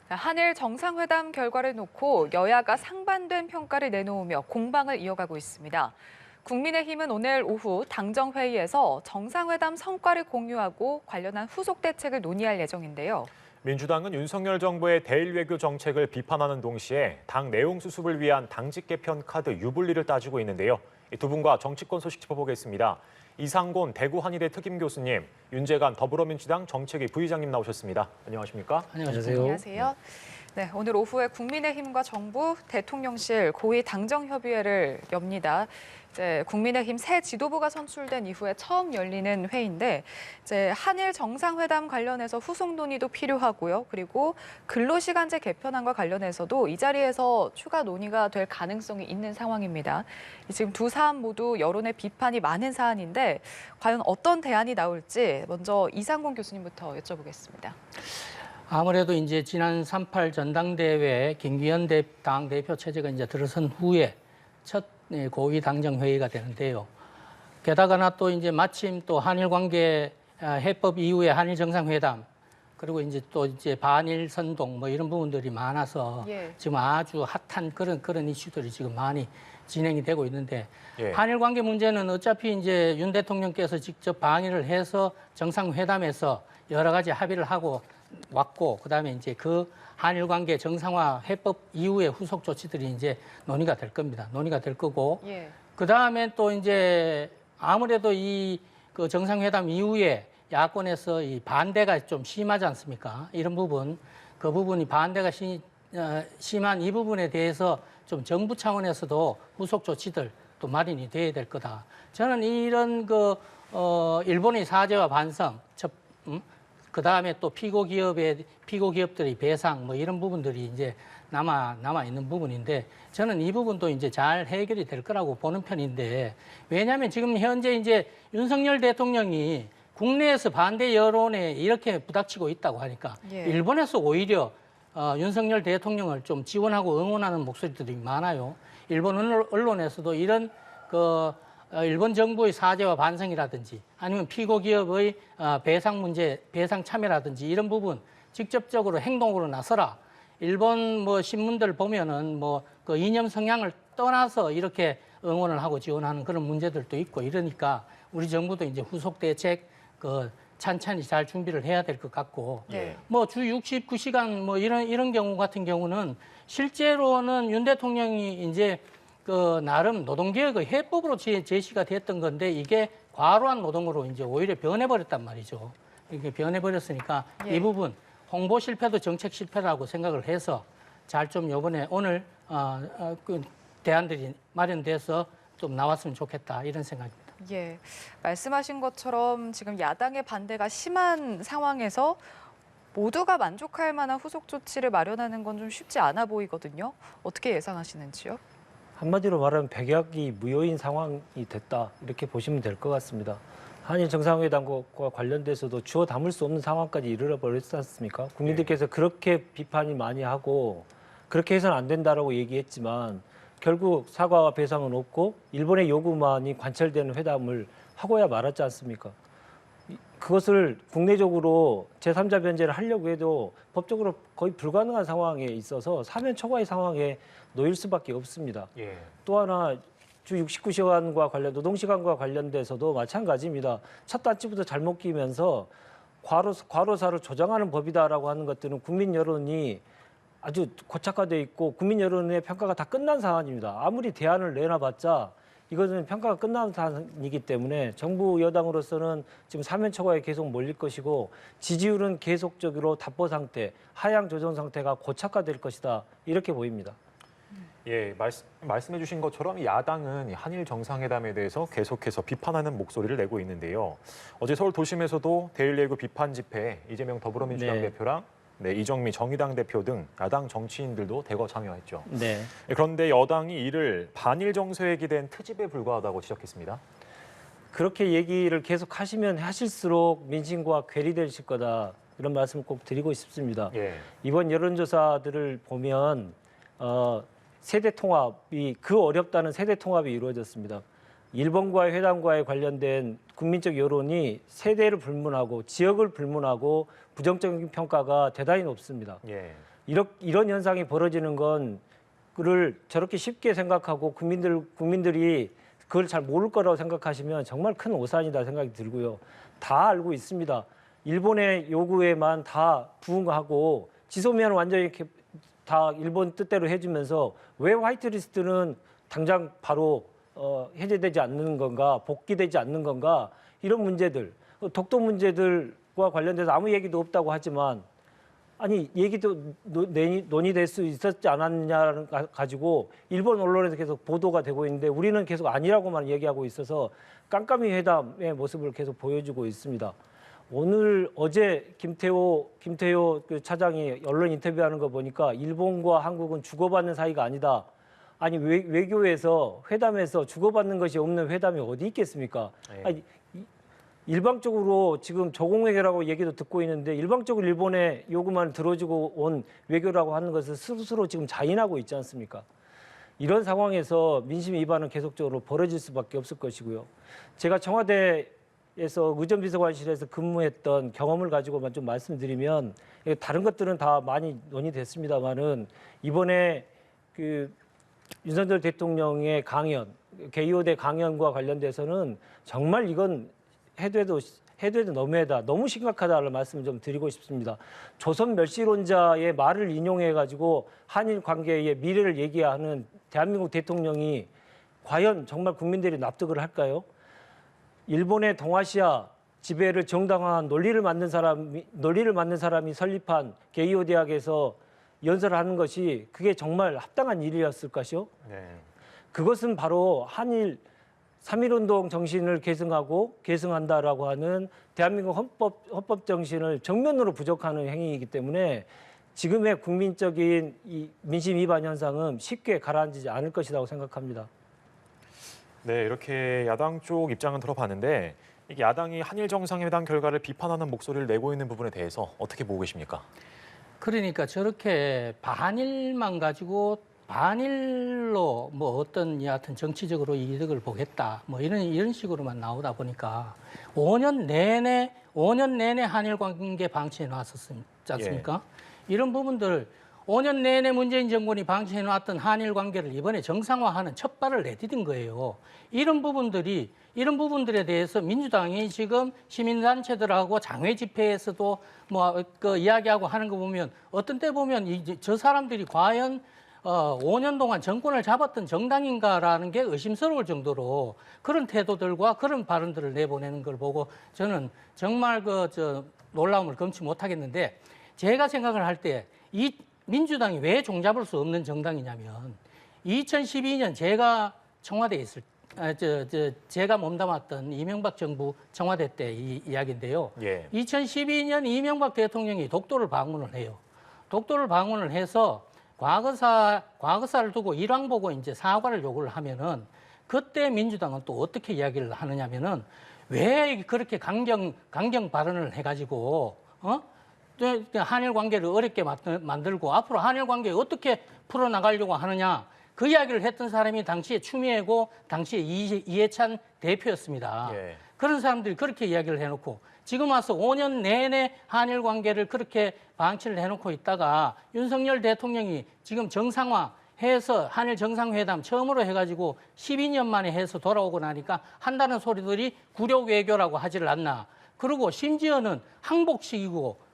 한일 정상회담 결과를 놓고 여야가 상반된 평가를 내놓으며 공방을 이어가고 있습니다. 국민의힘은 오늘 오후 당정회의에서 정상회담 성과를 공유하고 관련한 후속 대책을 논의할 예정인데요. 민주당은 윤석열 정부의 대일 외교 정책을 비판하는 동시에 당 내용 수습을 위한 당직 개편 카드 유불리를 따지고 있는데요. 이 두 분과 정치권 소식 짚어보겠습니다. 이상곤 대구 한의대 특임 교수님, 윤재관 더불어민주당 정책위 부의장님 나오셨습니다. 안녕하십니까? 안녕하세요. 안녕하세요. 네, 오늘 오후에 국민의힘과 정부, 대통령실, 고위 당정협의회를 엽니다. 이제 국민의힘 새 지도부가 선출된 이후에 처음 열리는 회의인데 이제 한일 정상회담 관련해서 후속 논의도 필요하고요. 그리고 근로시간제 개편안과 관련해서도 이 자리에서 추가 논의가 될 가능성이 있는 상황입니다. 지금 두 사안 모두 여론의 비판이 많은 사안인데 과연 어떤 대안이 나올지 먼저 이상곤 교수님부터 여쭤보겠습니다. 아무래도 이제 지난 3.8 전당대회 김기현 당 대표 체제가 이제 들어선 후에 첫 고위 당정 회의가 되는데요. 게다가나 또 이제 마침 또 한일 관계 해법 이후에 한일 정상회담 그리고 이제 또 이제 반일 선동 뭐 이런 부분들이 많아서 지금 아주 핫한 그런 이슈들이 지금 많이 진행이 되고 있는데 한일 관계 문제는 어차피 이제 윤 대통령께서 직접 방일을 해서 정상회담에서 여러 가지 합의를 하고 왔고 그다음에 이제 그 한일 관계 정상화 해법 이후의 후속 조치들이 이제 논의가 될 겁니다. 논의가 될 거고 그다음에 또 이제 아무래도 이 그 정상회담 이후에 야권에서 이 반대가 좀 심하지 않습니까? 이런 부분 그 부분이 반대가 심한 이 부분에 대해서 좀 정부 차원에서도 후속 조치들 또 마련이 돼야 될 거다. 저는 이런 일본의 사죄와 반성 그 다음에 또 피고 기업들의 배상 뭐 이런 부분들이 이제 남아 있는 부분인데 저는 이 부분도 이제 잘 해결이 될 거라고 보는 편인데 왜냐하면 지금 현재 이제 윤석열 대통령이 국내에서 반대 여론에 이렇게 부닥치고 있다고 하니까 일본에서 오히려 윤석열 대통령을 좀 지원하고 응원하는 목소리들이 많아요. 일본 언론에서도 이런 일본 정부의 사죄와 반성이라든지 아니면 피고 기업의 배상 문제, 배상 참여라든지 이런 부분 직접적으로 행동으로 나서라. 일본 뭐 신문들 보면은 그 이념 성향을 떠나서 이렇게 응원을 하고 지원하는 그런 문제들도 있고 이러니까 우리 정부도 이제 후속 대책 찬찬히 잘 준비를 해야 될 것 같고 뭐 주 69시간 뭐 이런 경우 같은 경우는 실제로는 윤 대통령이 이제 나름 노동개혁의 해법으로 제시가 됐던 건데 이게 과로한 노동으로 이제 오히려 변해버렸단 말이죠. 이렇게 변해버렸으니까 이 부분 홍보 실패도 정책 실패라고 생각을 해서 잘 좀 이번에 오늘 대안들이 마련돼서 좀 나왔으면 좋겠다 이런 생각입니다. 예, 말씀하신 것처럼 지금 야당의 반대가 심한 상황에서 모두가 만족할 만한 후속 조치를 마련하는 건 좀 쉽지 않아 보이거든요. 어떻게 예상하시는지요? 한마디로 말하면 백약이 무효인 상황이 됐다 이렇게 보시면 될 것 같습니다. 한일 정상회담과 관련돼서도 주워 담을 수 없는 상황까지 이르러 버렸지 않습니까? 국민들께서 그렇게 비판이 많이 하고 그렇게 해서는 안 된다라고 얘기했지만 결국 사과와 배상은 없고 일본의 요구만이 관철되는 회담을 하고야 말았지 않습니까? 그것을 국내적으로 제3자 변제를 하려고 해도 법적으로 거의 불가능한 상황에 있어서 사면 초과의 상황에 놓일 수밖에 없습니다. 또 하나 주 69시간과 노동시간과 관련돼서도 마찬가지입니다. 첫 단추부터 잘못 끼면서 과로사를 조정하는 법이다라고 하는 것들은 국민 여론이 아주 고착화돼 있고 국민 여론의 평가가 다 끝난 상황입니다. 아무리 대안을 내놔봤자 이것은 평가가 끝난 사안이기 때문에 정부 여당으로서는 지금 사면 초과에 계속 몰릴 것이고 지지율은 계속적으로 답보 상태, 하향 조정 상태가 고착화될 것이다. 이렇게 보입니다. 예, 말씀해 주신 것처럼 야당은 한일 정상회담에 대해서 계속해서 비판하는 목소리를 내고 있는데요. 어제 서울 도심에서도 대일 외교 비판 집회에 이재명 더불어민주당 대표랑 이정미 정의당 대표 등 야당 정치인들도 대거 참여했죠. 그런데 여당이 이를 반일 정서에 기댄 트집에 불과하다고 지적했습니다. 그렇게 얘기를 계속 하실수록 민심과 괴리되실 거다. 이런 말씀을 꼭 드리고 싶습니다. 이번 여론조사들을 보면 세대 통합이 어렵다는 세대 통합이 이루어졌습니다. 일본과의 회담과에 관련된 국민적 여론이 세대를 불문하고 지역을 불문하고 부정적인 평가가 대단히 높습니다. 예. 이런 현상이 벌어지는 건 그를 저렇게 쉽게 생각하고 국민들이 그걸 잘 모를 거라고 생각하시면 정말 큰 오산이다 생각이 들고요. 다 알고 있습니다. 일본의 요구에만 다 부응하고 지소미아는 완전히 이렇게 다 일본 뜻대로 해주면서 왜 화이트리스트는 당장 바로 해제되지 않는 건가, 복귀되지 않는 건가, 이런 문제들, 독도 문제들과 관련돼서 아무 얘기도 없다고 하지만 아니 얘기도 논의될 수 있었지 않았냐를 가지고 일본 언론에서 계속 보도가 되고 있는데 우리는 계속 아니라고만 얘기하고 있어서 깜깜이 회담의 모습을 계속 보여주고 있습니다. 어제 김태호 그 차장이 언론 인터뷰하는 거 보니까 일본과 한국은 주고받는 사이가 아니다. 아니 외교에서 회담에서 주고받는 것이 없는 회담이 어디 있겠습니까? 네. 아니, 일방적으로 지금 조공회계라고 얘기도 듣고 있는데 일방적으로 일본의 요구만 들어주고 온 외교라고 하는 것을 스스로 지금 자인하고 있지 않습니까? 이런 상황에서 민심 위반은 계속적으로 벌어질 수밖에 없을 것이고요. 제가 청와대에서 의전비서관실에서 근무했던 경험을 가지고만 좀 말씀드리면 다른 것들은 다 많이 논의됐습니다만은 이번에 그 윤석열 대통령의 강연, 개요대 강연과 관련돼서는 정말 이건 해도 너무하다, 너무 심각하다는 말씀을 좀 드리고 싶습니다. 조선 멸시론자의 말을 인용해가지고 한일 관계의 미래를 얘기하는 대한민국 대통령이 과연 정말 국민들이 납득을 할까요? 일본의 동아시아 지배를 정당화한 논리를 만든 사람이 설립한 게이오 대학에서 연설하는 것이 그게 정말 합당한 일이었을 것이요. 네. 그것은 바로 한일 3.1운동 정신을 계승한다라고 하는 대한민국 헌법 정신을 정면으로 부족하는 행위이기 때문에 지금의 국민적인 이 민심 위반 현상은 쉽게 가라앉지 않을 것이라고 생각합니다. 네, 이렇게 야당 쪽 입장은 들어봤는데 이게 야당이 한일 정상회담 결과를 비판하는 목소리를 내고 있는 부분에 대해서 어떻게 보고 계십니까? 그러니까 저렇게 반일만 가지고 반일로 뭐 어떤 여하튼 정치적으로 이득을 보겠다 뭐 이런 식으로만 나오다 보니까 5년 내내 한일 관계 방치해 놨었지 않습니까? 이런 부분들 5년 내내 문재인 정권이 방치해 놨던 한일 관계를 이번에 정상화하는 첫 발을 내디딘 거예요. 이런 부분들에 대해서 민주당이 지금 시민단체들하고 장외 집회에서도 뭐 그 이야기하고 하는 거 보면 어떤 때 보면 저 사람들이 과연 5년 동안 정권을 잡았던 정당인가라는 게 의심스러울 정도로 그런 태도들과 그런 발언들을 내보내는 걸 보고 저는 정말 놀라움을 금치 못하겠는데 제가 생각을 할 때 이 민주당이 왜 종잡을 수 없는 정당이냐면 2012년 제가 청와대에 있을 제가 몸담았던 이명박 정부 청와대 때 이 이야기인데요. 2012년 이명박 대통령이 독도를 방문을 해요. 독도를 방문을 해서 과거사를 두고 일왕 보고 이제 사과를 요구를 하면은 그때 민주당은 또 어떻게 이야기를 하느냐면은 왜 그렇게 강경 발언을 해가지고 한일 관계를 어렵게 만들고 앞으로 한일 관계 어떻게 풀어나가려고 하느냐 그 이야기를 했던 사람이 당시에 추미애고 당시에 이해찬 대표였습니다. 그런 사람들이 그렇게 이야기를 해놓고 지금 와서 5년 내내 한일 관계를 그렇게 방치를 해놓고 있다가 윤석열 대통령이 지금 정상화해서 한일 정상회담 처음으로 해가지고 12년 만에 해서 돌아오고 나니까 한다는 소리들이 굴욕 외교라고 하지를 않나. 그리고 심지어는 항복식이고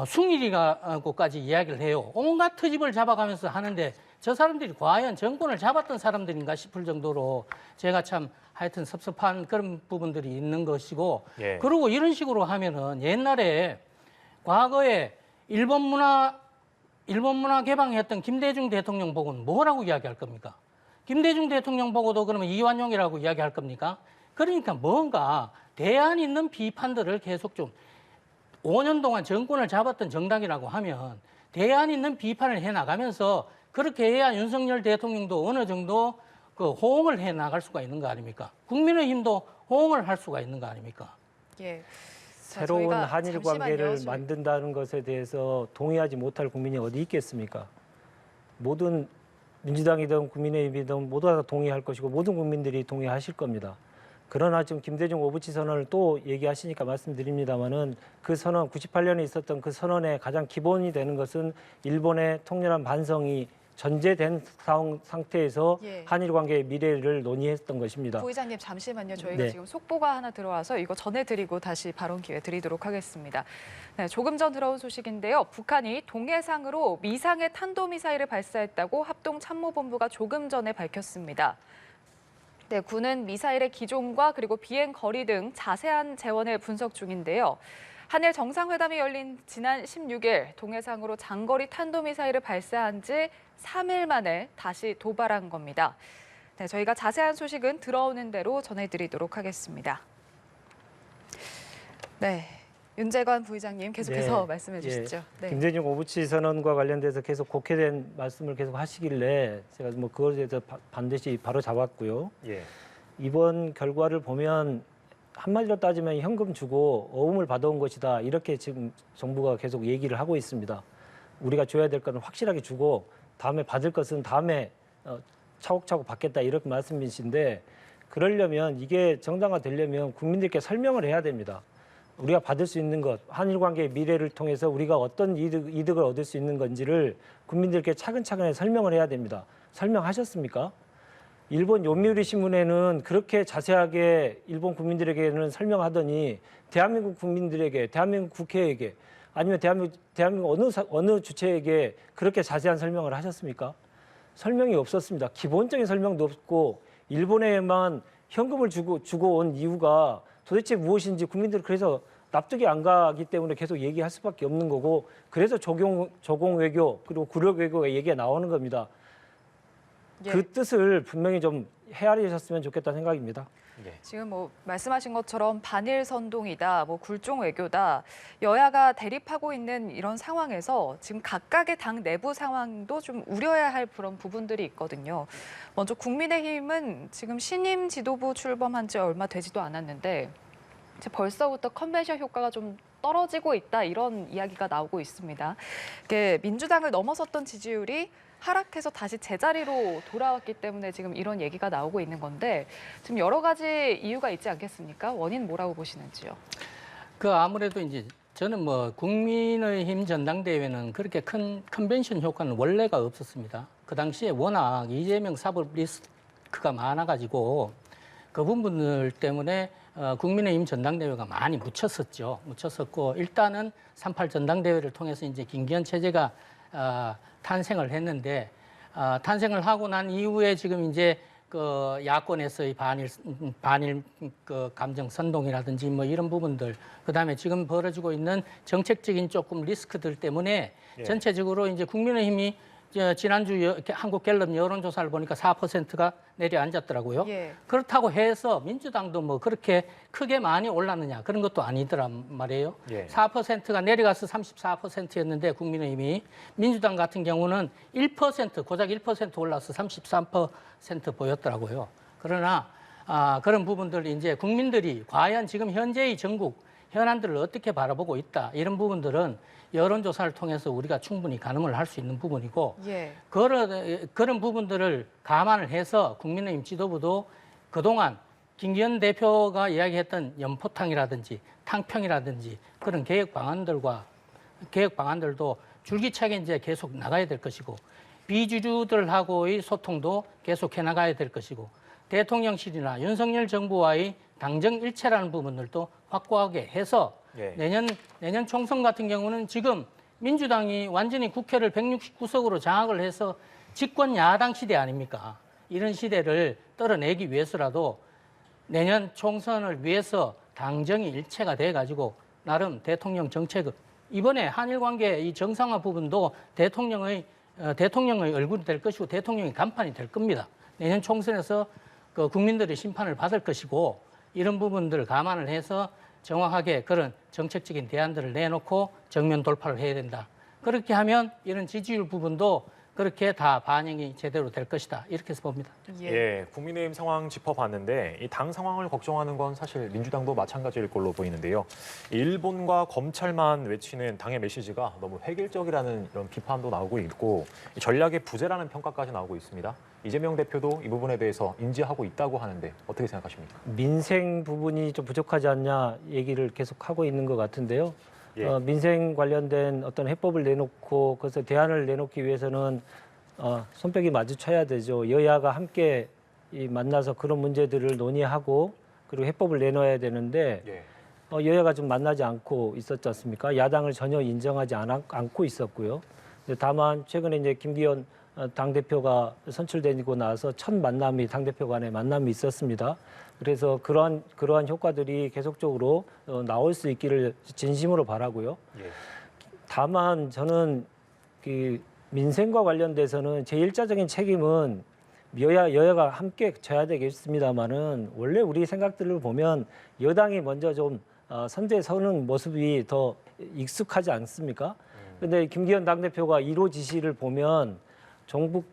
숭일이가고까지 이야기를 해요. 온갖 트집을 잡아가면서 하는데 저 사람들이 과연 정권을 잡았던 사람들인가 싶을 정도로 제가 참 하여튼 섭섭한 그런 부분들이 있는 것이고 그리고 이런 식으로 하면은 옛날에 과거에 일본 문화 개방했던 김대중 대통령 보고는 뭐라고 이야기할 겁니까? 김대중 대통령 보고도 그러면 이완용이라고 이야기할 겁니까? 그러니까 뭔가 대안 있는 비판들을 계속 좀 5년 동안 정권을 잡았던 정당이라고 하면 대안 있는 비판을 해나가면서 그렇게 해야 윤석열 대통령도 어느 정도 호응을 해 나갈 수가 있는 거 아닙니까? 국민의힘도 호응을 할 수가 있는 거 아닙니까? 예. 새로운 한일 관계를 만든다는 것에 대해서 동의하지 못할 국민이 어디 있겠습니까? 모든 민주당이든 국민의힘이든 모두 다 동의할 것이고 모든 국민들이 동의하실 겁니다. 그러나 지금 김대중 오부치 선언을 또 얘기하시니까 말씀드립니다마는 그 선언 98년에 있었던 그 선언의 가장 기본이 되는 것은 일본의 통렬한 반성이 전제된 상태에서 예. 한일 관계의 미래를 논의했던 것입니다. 부의장님 잠시만요. 저희가 네. 지금 속보가 하나 들어와서 이거 전해드리고 다시 발언 기회 드리도록 하겠습니다. 네, 조금 전 들어온 소식인데요. 북한이 동해상으로 미상의 탄도미사일을 발사했다고 합동참모본부가 조금 전에 밝혔습니다. 네, 군은 미사일의 기종과 그리고 비행 거리 등 자세한 재원을 분석 중인데요. 한일 정상회담이 열린 지난 16일 동해상으로 장거리 탄도미사일을 발사한 지 3일 만에 다시 도발한 겁니다. 네, 저희가 자세한 소식은 들어오는 대로 전해드리도록 하겠습니다. 네, 윤재관 부의장님 계속해서 네, 말씀해 주시죠. 네. 김대중 오부치 선언과 관련돼서 계속 곡해된 말씀을 계속 하시길래 제가 뭐 그것에 대해서 반드시 바로 잡았고요. 예. 이번 결과를 보면 한마디로 따지면 현금 주고 어음을 받아온 것이다. 이렇게 지금 정부가 계속 얘기를 하고 있습니다. 우리가 줘야 될 것은 확실하게 주고 다음에 받을 것은 다음에 차곡차곡 받겠다 이렇게 말씀이신데 그러려면 이게 정당화되려면 국민들께 설명을 해야 됩니다. 우리가 받을 수 있는 것, 한일 관계의 미래를 통해서 우리가 어떤 이득을 얻을 수 있는 건지를 국민들께 차근차근 설명을 해야 됩니다. 설명하셨습니까? 일본 요미우리 신문에는 그렇게 자세하게 일본 국민들에게는 설명하더니 대한민국 국민들에게, 대한민국 국회에게 아니면 대한민국 어느 주체에게 그렇게 자세한 설명을 하셨습니까? 설명이 없었습니다. 기본적인 설명도 없고 일본에만 현금을 주고 온 이유가 도대체 무엇인지 국민들이 그래서 납득이 안 가기 때문에 계속 얘기할 수밖에 없는 거고 그래서 조공 외교 그리고 구력 외교의 얘기가 나오는 겁니다. 예. 그 뜻을 분명히 좀 헤아리셨으면 좋겠다는 생각입니다. 예. 지금 뭐 말씀하신 것처럼 반일 선동이다, 뭐 굴종 외교다, 여야가 대립하고 있는 이런 상황에서 지금 각각의 당 내부 상황도 좀 우려해야 할 그런 부분들이 있거든요. 먼저 국민의힘은 지금 신임 지도부 출범한 지 얼마 되지도 않았는데 이제 벌써부터 컨벤션 효과가 좀 떨어지고 있다 이런 이야기가 나오고 있습니다. 이게 민주당을 넘어섰던 지지율이 하락해서 다시 제자리로 돌아왔기 때문에 지금 이런 얘기가 나오고 있는 건데 지금 여러 가지 이유가 있지 않겠습니까? 원인 뭐라고 보시는지요? 그 아무래도 이제 저는 뭐 국민의힘 전당대회는 그렇게 큰 컨벤션 효과는 원래가 없었습니다. 그 당시에 워낙 이재명 사법 리스크가 많아가지고 그 부분들 때문에 국민의힘 전당대회가 많이 묻혔었고 일단은 3.8 전당대회를 통해서 이제 김기현 체제가 탄생을 했는데 탄생을 하고 난 이후에 지금 이제 그 야권에서의 반일 그 감정 선동이라든지 뭐 이런 부분들 그다음에 지금 벌어지고 있는 정책적인 조금 리스크들 때문에 예. 전체적으로 이제 국민의힘이 지난주 한국갤럽 여론조사를 보니까 4%가 내려앉았더라고요. 예. 그렇다고 해서 민주당도 뭐 그렇게 크게 많이 올랐느냐 그런 것도 아니더란 말이에요. 예. 4%가 내려가서 34%였는데 국민의힘이 민주당 같은 경우는 1% 고작 1% 올라서 33% 보였더라고요. 그러나 그런 부분들 이제 국민들이 과연 지금 현재의 전국 현안들을 어떻게 바라보고 있다 이런 부분들은 여론조사를 통해서 우리가 충분히 가늠을 할 수 있는 부분이고 예. 그런 부분들을 감안을 해서 국민의힘 지도부도 그동안 김기현 대표가 이야기했던 연포탕이라든지 탕평이라든지 그런 개혁 방안들도 줄기차게 이제 계속 나가야 될 것이고 비주주들하고의 소통도 계속해 나가야 될 것이고 대통령실이나 윤석열 정부와의 당정 일체라는 부분들도 확고하게 해서 예. 내년 총선 같은 경우는 지금 민주당이 완전히 국회를 169석으로 장악을 해서 집권 야당 시대 아닙니까? 이런 시대를 떨어내기 위해서라도 내년 총선을 위해서 당정이 일체가 돼가지고 나름 대통령 정책을 이번에 한일 관계 이 정상화 부분도 대통령의 얼굴이 될 것이고 대통령의 간판이 될 겁니다. 내년 총선에서 그 국민들의 심판을 받을 것이고 이런 부분들을 감안을 해서 정확하게 그런 정책적인 대안들을 내놓고 정면 돌파를 해야 된다. 그렇게 하면 이런 지지율 부분도 그렇게 다 반영이 제대로 될 것이다. 이렇게 해서 봅니다. 예, 국민의힘 상황 짚어봤는데 이 당 상황을 걱정하는 건 사실 민주당도 마찬가지일 걸로 보이는데요. 일본과 검찰만 외치는 당의 메시지가 너무 획일적이라는 이런 비판도 나오고 있고 전략의 부재라는 평가까지 나오고 있습니다. 이재명 대표도 이 부분에 대해서 인지하고 있다고 하는데 어떻게 생각하십니까? 민생 부분이 좀 부족하지 않냐 얘기를 계속 하고 있는 것 같은데요. 예. 민생 관련된 어떤 해법을 내놓고 그래서 대안을 내놓기 위해서는 손뼉이 마주쳐야 되죠. 여야가 함께 만나서 그런 문제들을 논의하고 그리고 해법을 내놓아야 되는데 예. 여야가 좀 만나지 않고 있었지 않습니까? 야당을 전혀 인정하지 않고 있었고요. 다만 최근에 이제 김기현 당대표가 선출되고 나서 첫 만남이 당대표 간의 만남이 있었습니다. 그래서 그러한 효과들이 계속적으로 나올 수 있기를 진심으로 바라고요. 예. 다만 저는 그 민생과 관련돼서는 제1자적인 책임은 여야가 함께 져야 되겠습니다만은 원래 우리 생각들을 보면 여당이 먼저 좀 선제에 서는 모습이 더 익숙하지 않습니까? 근데 김기현 당대표가 1호 지시를 보면 종북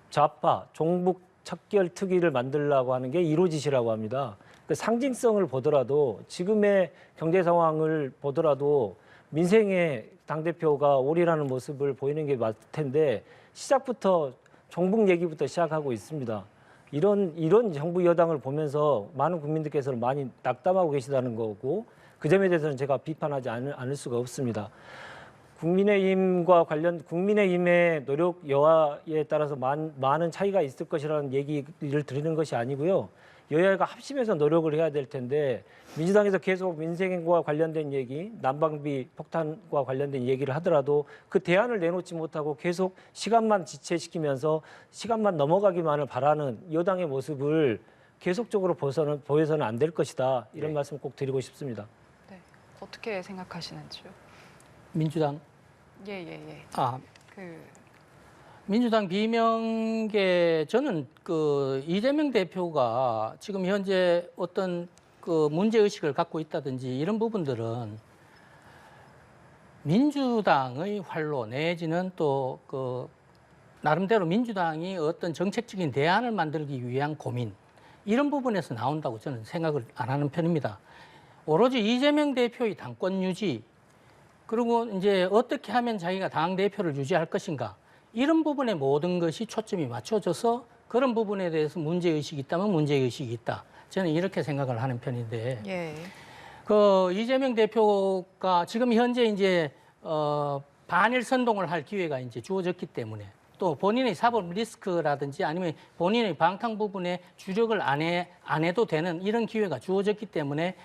좌파, 종북 척결 특위를 만들려고 하는 게 1호 지시라고 합니다. 그 상징성을 보더라도 지금의 경제 상황을 보더라도 민생의 당대표가 올인하는 모습을 보이는 게 맞을 텐데 시작부터 종북 얘기부터 시작하고 있습니다. 이런 정부 여당을 보면서 많은 국민들께서는 많이 낙담하고 계시다는 거고 그 점에 대해서는 제가 비판하지 않을 수가 없습니다. 국민의힘의 노력 여하에 따라서 많은 차이가 있을 것이라는 얘기를 드리는 것이 아니고요. 여야가 합심해서 노력을 해야 될 텐데 민주당에서 계속 민생과 관련된 얘기, 난방비 폭탄과 관련된 얘기를 하더라도 그 대안을 내놓지 못하고 계속 시간만 지체시키면서 시간만 넘어가기만을 바라는 여당의 모습을 계속적으로 보여서는 안 될 것이다. 이런 말씀 꼭 드리고 싶습니다. 네. 어떻게 생각하시는지요? 민주당. 예. 민주당 비명계 저는 그 이재명 대표가 지금 현재 어떤 그 문제 의식을 갖고 있다든지 이런 부분들은 민주당의 활로 내지는 또 그 나름대로 민주당이 어떤 정책적인 대안을 만들기 위한 고민 이런 부분에서 나온다고 저는 생각을 안 하는 편입니다. 오로지 이재명 대표의 당권 유지 그리고 이제 어떻게 하면 자기가 당 대표를 유지할 것인가 이런 부분에 모든 것이 초점이 맞춰져서 그런 부분에 대해서 문제 의식이 있다면 문제 의식이 있다. 저는 이렇게 생각을 하는 편인데, 예. 그 이재명 대표가 지금 현재 이제 반일 선동을 할 기회가 이제 주어졌기 때문에 또 본인의 사법 리스크라든지 아니면 본인의 방탕 부분에 주력을 안 해도 되는 이런 기회가 주어졌기 때문에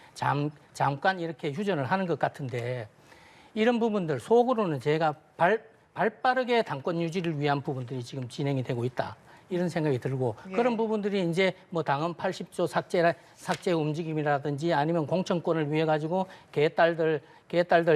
잠깐 이렇게 휴전을 하는 것 같은데. 이런 부분들 속으로는 제가 발빠르게 당권 유지를 위한 부분들이 지금 진행이 되고 있다. 이런 생각이 들고 예. 그런 부분들이 이제 뭐 당헌 80조 삭제 움직임이라든지 아니면 공천권을 위해 가지고 개딸들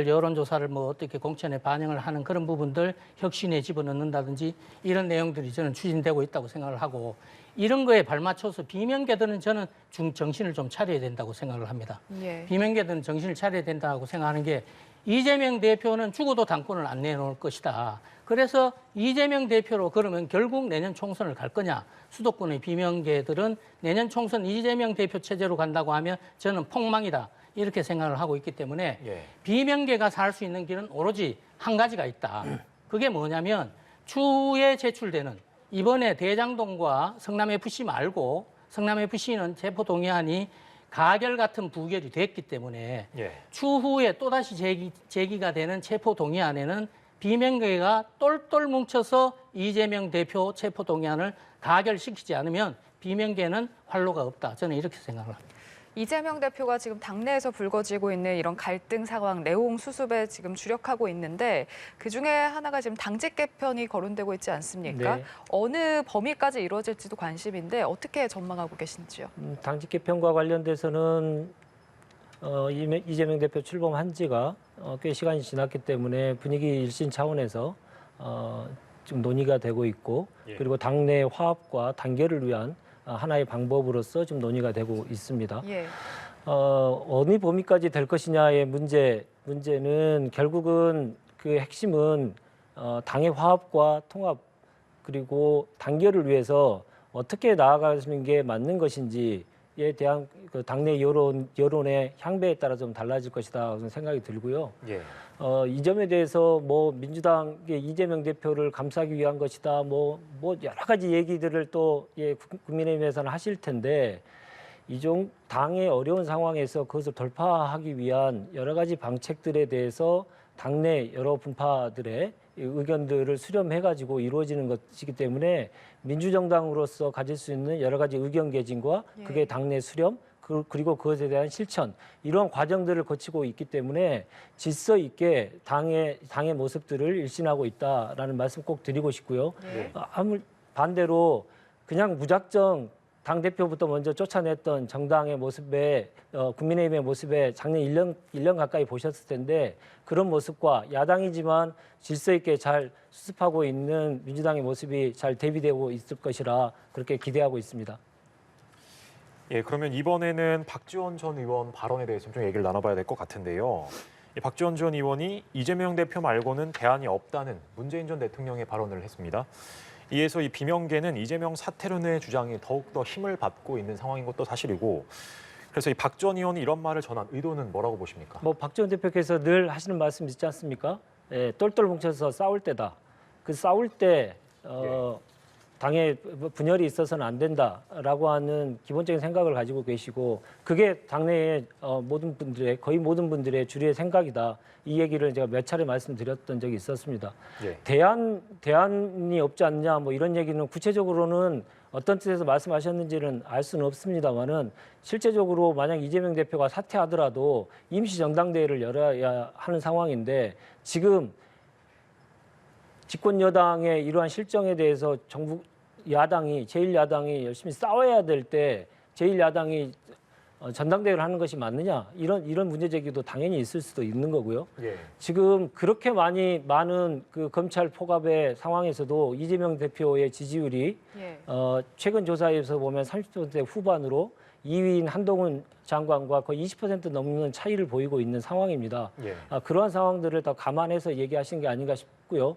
여론조사를 뭐 어떻게 공천에 반영을 하는 그런 부분들 혁신에 집어넣는다든지 이런 내용들이 저는 추진되고 있다고 생각을 하고 이런 거에 발맞춰서 비명계들은 저는 정신을 좀 차려야 된다고 생각을 합니다. 예. 비명계들은 정신을 차려야 된다고 생각하는 게 이재명 대표는 죽어도 당권을 안 내놓을 것이다. 그래서 이재명 대표로 그러면 결국 내년 총선을 갈 거냐. 수도권의 비명계들은 내년 총선 이재명 대표 체제로 간다고 하면 저는 폭망이다. 이렇게 생각을 하고 있기 때문에 비명계가 살 수 있는 길은 오로지 한 가지가 있다. 그게 뭐냐면 추후에 제출되는 이번에 대장동과 성남FC 말고 성남FC는 체포동의안이 가결 같은 부결이 됐기 때문에 추후에 또다시 제기가 되는 체포동의안에는 비명계가 똘똘 뭉쳐서 이재명 대표 체포동의안을 가결시키지 않으면 비명계는 활로가 없다. 저는 이렇게 생각을 합니다. 이재명 대표가 지금 당내에서 불거지고 있는 이런 갈등 상황, 내용 수습에 지금 주력하고 있는데 그중에 하나가 지금 당직 개편이 거론되고 있지 않습니까? 네. 어느 범위까지 이루어질지도 관심인데 어떻게 전망하고 계신지요? 당직 개편과 관련돼서는 이재명 대표 출범한 지가 꽤 시간이 지났기 때문에 분위기 일신 차원에서 좀 논의가 되고 있고 그리고 당내 화합과 단결을 위한 하나의 방법으로서 좀 논의가 되고 있습니다. 예. 어느 범위까지 될 것이냐의 문제는 결국은 그 핵심은 당의 화합과 통합 그리고 단결을 위해서 어떻게 나아가는 게 맞는 것인지에 대한 그 당내 여론의 향배에 따라 좀 달라질 것이다 그런 생각이 들고요. 예. 이 점에 대해서 뭐 민주당의 이재명 대표를 감싸기 위한 것이다, 뭐 여러 가지 얘기들을 또 국민의힘에서는 하실 텐데 이종 당의 어려운 상황에서 그것을 돌파하기 위한 여러 가지 방책들에 대해서 당내 여러 분파들의 의견들을 수렴해가지고 이루어지는 것이기 때문에 민주정당으로서 가질 수 있는 여러 가지 의견 개진과 그게 당내 수렴 그리고 그것에 대한 실천 이런 과정들을 거치고 있기 때문에 질서 있게 당의 모습들을 일신하고 있다라는 말씀 꼭 드리고 싶고요. 네. 반대로 그냥 무작정 당 대표부터 먼저 쫓아냈던 정당의 모습에 국민의힘의 모습에 작년 1년 가까이 보셨을 텐데 그런 모습과 야당이지만 질서 있게 잘 수습하고 있는 민주당의 모습이 잘 대비되고 있을 것이라 그렇게 기대하고 있습니다. 예, 그러면 이번에는 박지원 전 의원 발언에 대해서 좀 얘기를 나눠봐야 될 것 같은데요. 이 박지원 전 의원이 이재명 대표 말고는 대안이 없다는 문재인 전 대통령의 발언을 했습니다. 이에서 이 비명계는 이재명 사퇴론의 주장이 더욱더 힘을 받고 있는 상황인 것도 사실이고 그래서 이 박 전 의원이 이런 말을 전한 의도는 뭐라고 보십니까? 뭐 박지원 대표께서 늘 하시는 말씀 있지 않습니까? 예, 똘똘 뭉쳐서 싸울 때다. 그 싸울 때 당에 분열이 있어서는 안 된다라고 하는 기본적인 생각을 가지고 계시고 그게 당내의 거의 모든 분들의 주류의 생각이다. 이 얘기를 제가 몇 차례 말씀드렸던 적이 있었습니다. 예. 대안이 없지 않냐 뭐 이런 얘기는 구체적으로는 어떤 뜻에서 말씀하셨는지는 알 수는 없습니다만은 실제적으로 만약 이재명 대표가 사퇴하더라도 임시 전당대회를 열어야 하는 상황인데 지금 집권 여당의 이러한 실정에 대해서 정부 야당이 제1야당이 열심히 싸워야 될 때 제1야당이 전당대회를 하는 것이 맞느냐 이런 문제 제기도 당연히 있을 수도 있는 거고요. 예. 지금 그렇게 많은 그 검찰 포갑의 상황에서도 이재명 대표의 지지율이 최근 조사에서 보면 30% 후반으로 2위인 한동훈 장관과 거의 20% 넘는 차이를 보이고 있는 상황입니다. 예. 그러한 상황들을 더 감안해서 얘기하신 게 아닌가 싶고요.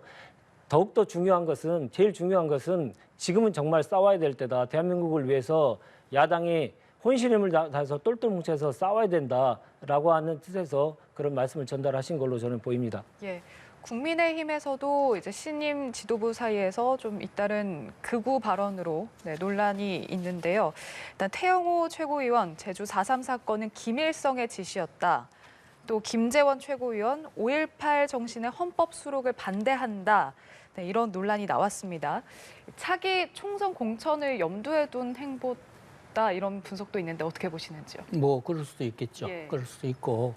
더욱더 제일 중요한 것은 지금은 정말 싸워야 될 때다. 대한민국을 위해서 야당이 혼신힘을 다해서 똘똘 뭉쳐서 싸워야 된다라고 하는 뜻에서 그런 말씀을 전달하신 걸로 저는 보입니다. 예. 국민의힘에서도 이제 신임 지도부 사이에서 좀 잇따른 극우 발언으로 논란이 있는데요. 일단 태영호 최고위원 제주 4.3 사건은 김일성의 지시였다. 또 김재원 최고위원 5.18 정신의 헌법 수록을 반대한다. 네, 이런 논란이 나왔습니다. 차기 총선 공천을 염두에 둔 행보다 이런 분석도 있는데 어떻게 보시는지요? 뭐 그럴 수도 있겠죠. 예. 그럴 수도 있고.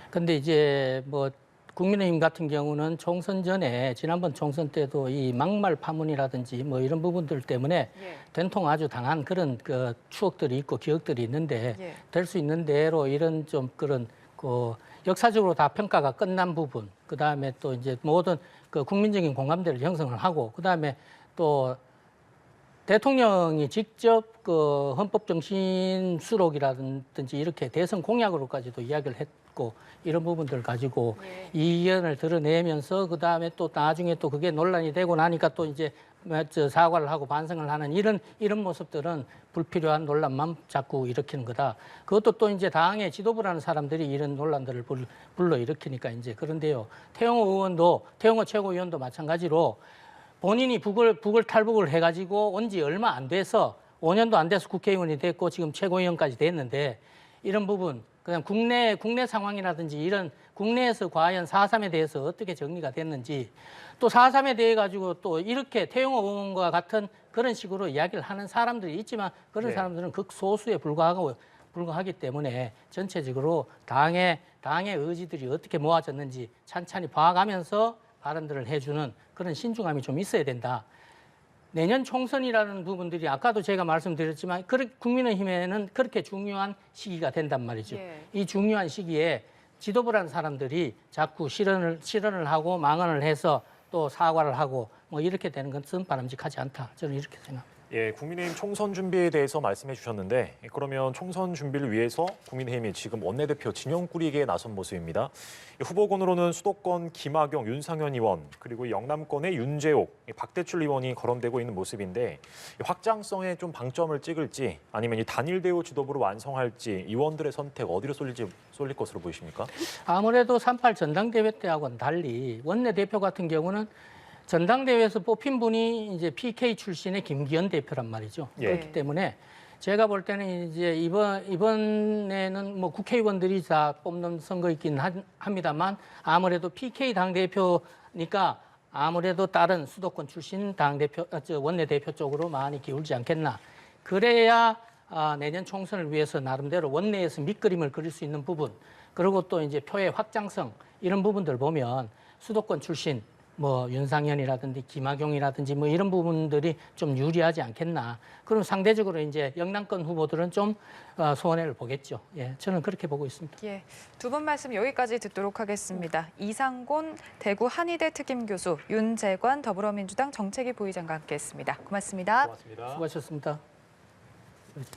근데 이제 뭐 국민의힘 같은 경우는 총선 전에 지난번 총선 때도 이 막말 파문이라든지 뭐 이런 부분들 때문에 된통 아주 당한 그런 그 추억들이 있고 기억들이 있는데 될 수 있는 대로 이런 좀 그런 그 역사적으로 다 평가가 끝난 부분, 그 다음에 또 이제 모든 그 국민적인 공감대를 형성을 하고, 그 다음에 또 대통령이 직접 그 헌법 정신 수록이라든지 이렇게 대선 공약으로까지도 이야기를 했고 이런 부분들 가지고 이견을 드러내면서 그 다음에 또 나중에 또 그게 논란이 되고 나니까 또 이제 사과를 하고 반성을 하는 이런 모습들은 불필요한 논란만 자꾸 일으키는 거다. 그것도 또 이제 당의 지도부라는 사람들이 이런 논란들을 불러 일으키니까 이제 그런데요. 태영호 최고위원도 마찬가지로 본인이 북을 탈북을 해가지고 온 지 얼마 안 돼서 5년도 안 돼서 국회의원이 됐고 지금 최고위원까지 됐는데 이런 부분 그냥 국내 상황이라든지 이런 국내에서 과연 4.3에 대해서 어떻게 정리가 됐는지 또 4.3에 대해 가지고 또 이렇게 태영호 의원과 같은 그런 식으로 이야기를 하는 사람들이 있지만 그런 사람들은 극소수에 불과하기 때문에 전체적으로 당의 의지들이 어떻게 모아졌는지 찬찬히 봐가면서 발언들을 해주는 그런 신중함이 좀 있어야 된다. 내년 총선이라는 부분들이 아까도 제가 말씀드렸지만 국민의힘에는 그렇게 중요한 시기가 된단 말이죠. 이 중요한 시기에 지도부라는 사람들이 자꾸 실언을 하고 망언을 해서 또 사과를 하고 뭐 이렇게 되는 것은 바람직하지 않다. 저는 이렇게 생각합니다. 예, 국민의힘 총선 준비에 대해서 말씀해 주셨는데 그러면 총선 준비를 위해서 국민의힘이 지금 원내대표 진영 꾸리기에 나선 모습입니다. 후보군으로는 수도권 김학용, 윤상현 의원 그리고 영남권의 윤재옥, 박대출 의원이 거론되고 있는 모습인데 확장성에 좀 방점을 찍을지 아니면 이 단일 대우 지도부를 완성할지 의원들의 선택 어디로 쏠릴 것으로 보이십니까? 아무래도 3.8 전당대회 때하고는 달리 원내대표 같은 경우는 전당대회에서 뽑힌 분이 이제 PK 출신의 김기현 대표란 말이죠. 예. 그렇기 때문에 제가 볼 때는 이제 이번에는 뭐 국회의원들이 다 뽑는 선거이긴 합니다만 아무래도 PK 당대표니까 아무래도 다른 수도권 출신 원내대표 쪽으로 많이 기울지 않겠나. 그래야 내년 총선을 위해서 나름대로 원내에서 밑그림을 그릴 수 있는 부분, 그리고 또 이제 표의 확장성 이런 부분들 보면 수도권 출신 뭐 윤상현이라든지 김학용이라든지 뭐 이런 부분들이 좀 유리하지 않겠나. 그럼 상대적으로 이제 영남권 후보들은 좀 손해를 보겠죠. 예, 저는 그렇게 보고 있습니다. 예, 두 분 말씀 여기까지 듣도록 하겠습니다. 이상곤 대구 한의대 특임교수, 윤재관 더불어민주당 정책위 부의장과 함께했습니다. 고맙습니다. 고맙습니다. 수고하셨습니다.